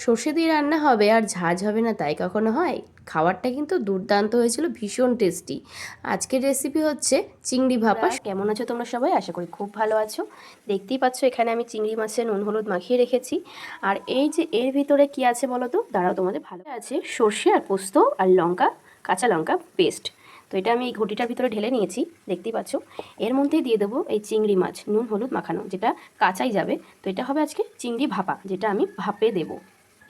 সর্ষে দিয়ে রান্না হবে আর ঝাঁঝ হবে না তাই কখনো হয়? খাবারটা কিন্তু দুর্দান্ত হয়েছিল, ভীষণ টেস্টি। আজকের রেসিপি হচ্ছে চিংড়ি ভাপা। কেমন আছো তোমরা সবাই? আশা করি খুব ভালো আছো। দেখতেই পাচ্ছ এখানে আমি চিংড়ি মাছের নুন হলুদ মাখিয়ে রেখেছি। আর এই যে এর ভিতরে কি আছে বলো তো, দাঁড়াও তোমাদের ভালো আছে। সর্ষে আর পোস্ত আর লঙ্কা, কাঁচা লঙ্কা পেস্ট। তো এটা আমি এই ঘটিটার ভিতরে ঢেলে নিয়েছি, দেখতেই পাচ্ছ। এর মধ্যেই দিয়ে দেবো এই চিংড়ি মাছ নুন হলুদ মাখানো, যেটা কাঁচাই যাবে। তো এটা হবে আজকে চিংড়ি ভাপা, যেটা আমি ভাপে দেবো।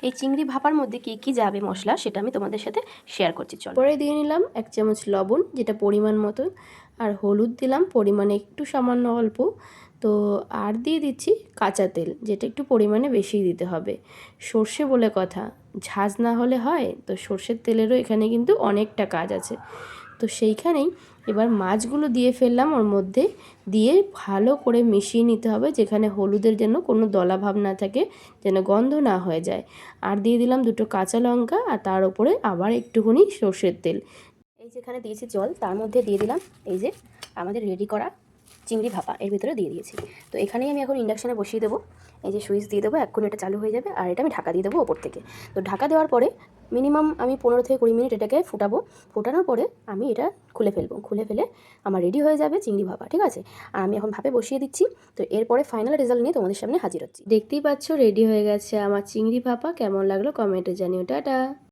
এই চিংড়ি ভাপার মধ্যে কি কি যাবে মশলা সেটা আমি তোমাদের সাথে শেয়ার করছি। চলো, পরে দিয়ে নিলাম 1 চামচ লবণ, যেটা পরিমাণ মতো, আর হলুদ দিলাম পরিমাণে একটু সামান্য অল্প। তো আর দিয়ে দিচ্ছি কাঁচা তেল, যেটা একটু পরিমাণে বেশি দিতে হবে। সর্ষে বলে কথা, ঝাঁজ না হলে হয়? তো সর্ষের তেলেরও এখানে কিন্তু অনেকটা কাজ আছে। তো সেইখানেই এবার মাছগুলো দিয়ে ফেললাম ওর মধ্যে, দিয়ে ভালো করে মিশিয়ে নিতে হবে, যেখানে হলুদের যেন কোনো দলাভাব না থাকে, যেন গন্ধ না হয়ে যায়। আর দিয়ে দিলাম 2টো কাঁচা লঙ্কা, আর তার উপরে আবার একটুখানি সর্ষের তেল। এই যেখানে দিয়েছি জল, তার মধ্যে দিয়ে দিলাম এই যে আমাদের রেডি করা চিংড়ি ভাপা, এর ভিতরে দিয়ে দিয়েছি। তো এখানেই আমি এখন ইন্ডাকশানে বসিয়ে দেবো। এই যে সুইচ দিয়ে দেবো, এক্ষুনি এটা চালু হয়ে যাবে। আর এটা আমি ঢাকা দিয়ে দেবো ওপর থেকে। তো ঢাকা দেওয়ার পরে মিনিমাম আমি 15 থেকে 20 মিনিট এটাকে ফুটাবো। ফোটানোর পরে আমি এটা খুলে ফেলবো। খুলে ফেলে আমার রেডি হয়ে যাবে চিংড়ি ভাপা, ঠিক আছে? আর আমি এখন ভাপে বসিয়ে দিচ্ছি। তো এরপরে ফাইনাল রেজাল্ট নিয়ে তোমাদের সামনে হাজির হচ্ছি। দেখতেই পাচ্ছ রেডি হয়ে গেছে আমার চিংড়ি ভাপা। কেমন লাগলো কমেন্টে জানিও। টাটা।